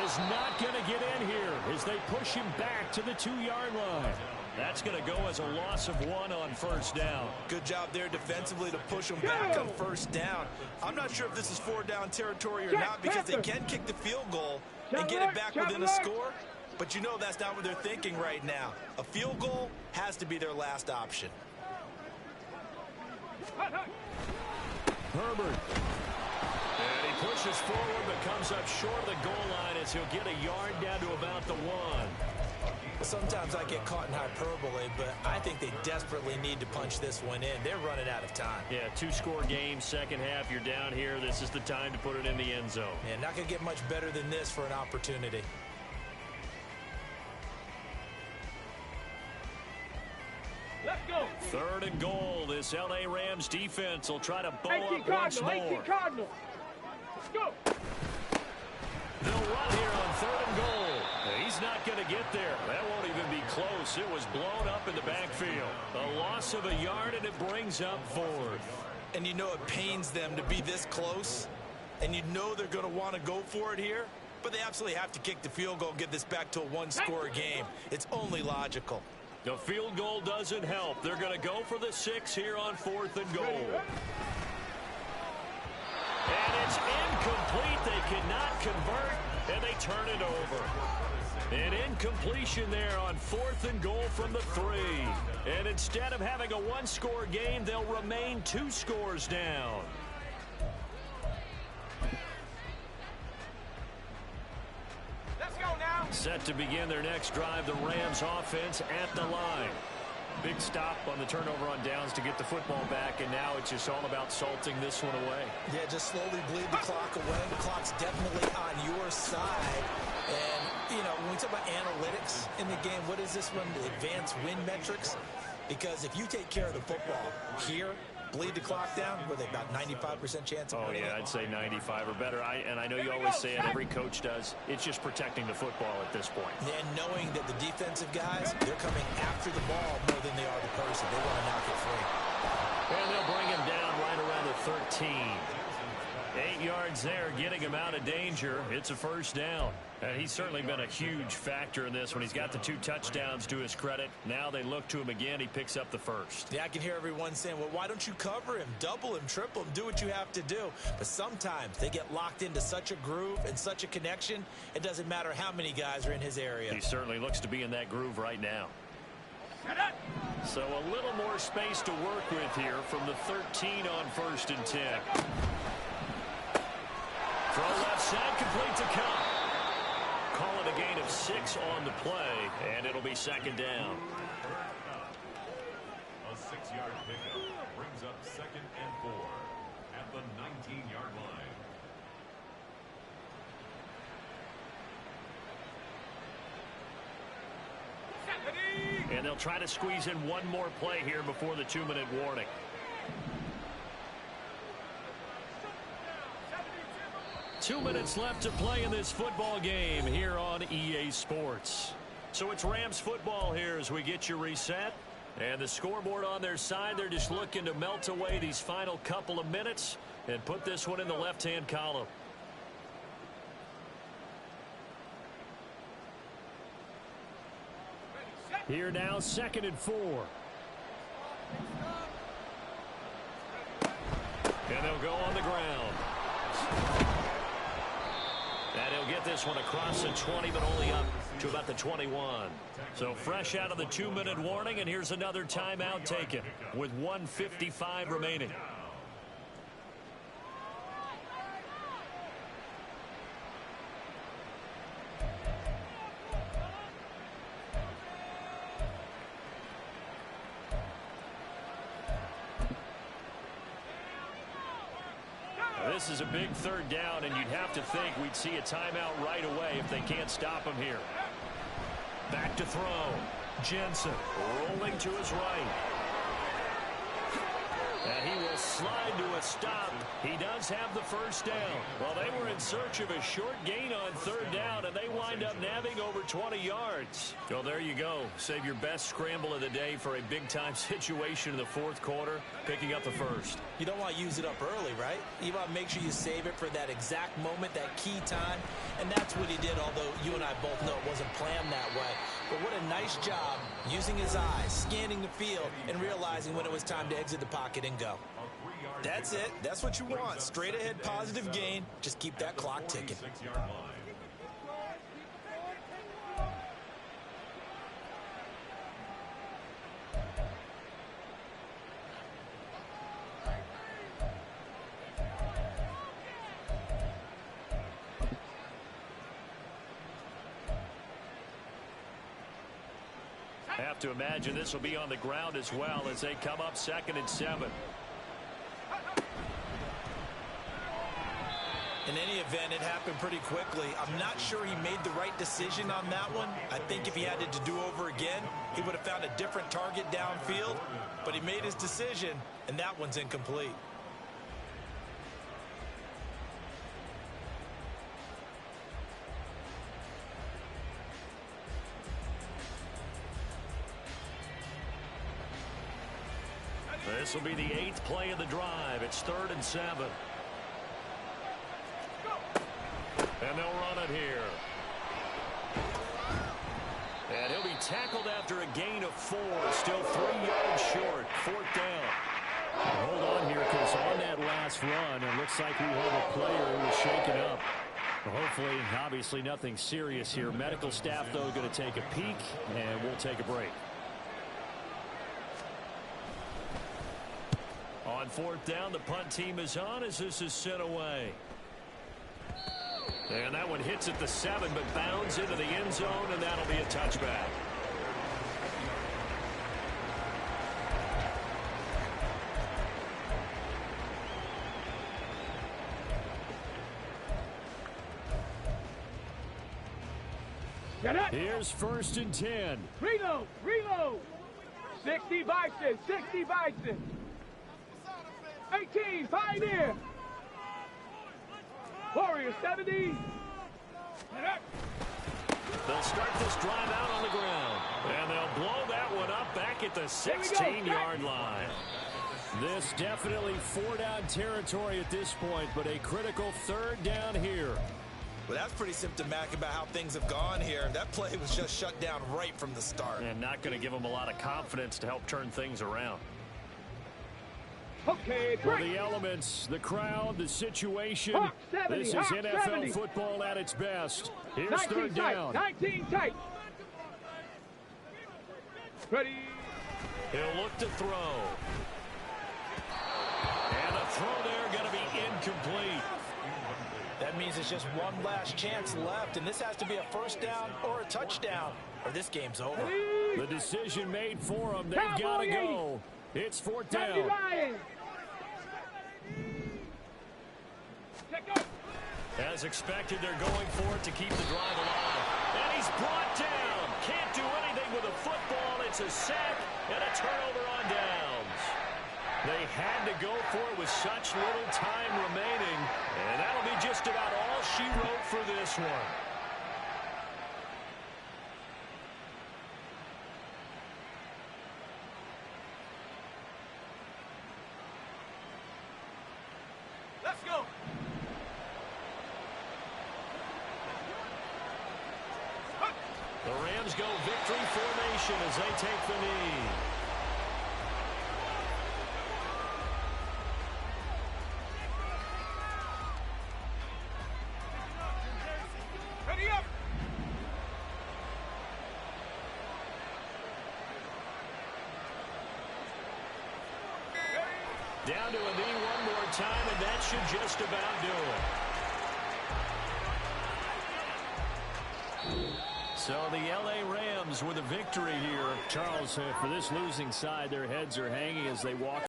is not going to get in here as they push him back to the 2-yard line. That's going to go as a loss of 1 on first down. Good job there defensively to push them back on first down. I'm not sure if this is 4-down territory or not because they can kick the field goal and get it back within a score. But you know that's not what they're thinking right now. A field goal has to be their last option. Herbert. And he pushes forward but comes up short of the goal line as he'll get a yard down to about the 1. Sometimes I get caught in hyperbole, but I think they desperately need to punch this one in. They're running out of time. Yeah, 2-score game, second half, you're down here. This is the time to put it in the end zone. Yeah, not going to get much better than this for an opportunity. Let's go! 3rd and goal. This L.A. Rams defense will try to bow up once more. 18 Cardinal! Let's go! They'll run here on 3rd and goal. He's not going to get there. That won't even be close. It was blown up in the backfield. A loss of a yard, and it brings up 4th. And you know it pains them to be this close, and you know they're going to want to go for it here, but they absolutely have to kick the field goal and get this back to a 1-score game. It's only logical. The field goal doesn't help. They're going to go for the 6 here on 4th and goal. And it's incomplete. They cannot convert, and they turn it over. An incompletion there on 4th and goal from the 3. And instead of having a 1-score game, they'll remain 2 scores down. Let's go now! Set to begin their next drive, the Rams offense at the line. Big stop on the turnover on downs to get the football back, and now it's just all about salting this one away. Yeah, just slowly bleed the clock away. The clock's definitely on your side. And, you know, when we talk about analytics in the game, what is this one? The advanced win metrics? Because if you take care of the football here, bleed the clock down, were they about 95% chance of winning? Oh, yeah, I'd say 95 or better. And I know you always say it, every coach does. It's just protecting the football at this point. And knowing that the defensive guys, they're coming after the ball more than they are the person. They want to knock it free. And they'll bring him down right around the 13. 8 yards there, getting him out of danger. It's a first down. And he's certainly been a huge factor in this when he's got the 2 touchdowns to his credit. Now they look to him again. He picks up the first. Yeah, I can hear everyone saying, well, why don't you cover him, double him, triple him, do what you have to do. But sometimes they get locked into such a groove and such a connection, it doesn't matter how many guys are in his area. He certainly looks to be in that groove right now. So a little more space to work with here from the 13 on 1st and 10. Throw left side, complete to Cup. Call it a gain of 6 on the play, and it'll be 2nd down. A 6-yard pickup brings up 2nd and 4 at the 19-yard line. And they'll try to squeeze in one more play here before the 2-minute warning. Two minutes left to play in this football game here on EA Sports. So it's Rams football here as we get you reset. And the scoreboard on their side, they're just looking to melt away these final couple of minutes and put this one in the left-hand column. Here now, 2nd and 4. And they'll go on the ground. And he'll get this one across the 20, but only up to about the 21. So fresh out of the 2-minute warning, and here's another timeout taken with 1:55 remaining. This is a big 3rd down, and you'd have to think we'd see a timeout right away if they can't stop him here. Back to throw. Jensen rolling to his right. And he will slide to a stop. He does have the first down. Well, they were in search of a short gain on third down, and they wind up nabbing over 20 yards. Well, there you go. Save your best scramble of the day for a big-time situation in the fourth quarter, picking up the first. You don't want to use it up early, right? You want to make sure you save it for that exact moment, that key time, and that's what he did, although you and I both know it wasn't planned that way. But what a nice job using his eyes, scanning the field, and realizing when it was time to exit the pocket and go. That's it. That's what you want. Straight ahead, positive gain. Just keep that clock ticking. I have to imagine this will be on the ground as well as they come up 2nd and 7. In any event, it happened pretty quickly. I'm not sure he made the right decision on that one. I think if he had it to do over again, he would have found a different target downfield. But he made his decision, and that one's incomplete. This will be the 8th play of the drive. It's 3rd and 7. And they'll run it here. And he'll be tackled after a gain of 4. Still 3 yards short. 4th down. Hold on here, because on that last run, it looks like we have a player who was shaken up. Well, hopefully, obviously nothing serious here. Medical staff, though, going to take a peek, and we'll take a break. On 4th down, the punt team is on as this is sent away. And that one hits at the 7, but bounds into the end zone, and that'll be a touchback. Here's 1st and 10. Reload, reload. 60 Bison, 60 Bison. 18, Pioneer. Warrior 70. They'll start this drive out on the ground. And they'll blow that one up back at the 16-yard line. This definitely 4-down territory at this point, but a critical 3rd down here. Well, that's pretty symptomatic about how things have gone here. That play was just shut down right from the start. And not going to give them a lot of confidence to help turn things around. Okay, for the elements, the crowd, the situation. 70, this is NFL 70. Football at its best. Here's 3rd down. 19 tight. Ready. He'll look to throw. And the throw there going to be incomplete. That means it's just one last chance left, and this has to be a 1st down or a touchdown, or this game's over. The decision made for them. They've got to go. It's 4th down. As expected, they're going for it to keep the drive alive. And he's brought down. Can't do anything with a football. It's a sack and a turnover on downs. They had to go for it with such little time remaining. And that'll be just about all she wrote for this one. Let's go. The Rams go victory formation as they take the knee. Ready up. Down to a knee one more time, and that should just about do it. So the LA Rams with a victory here. Charles, for this losing side, their heads are hanging as they walk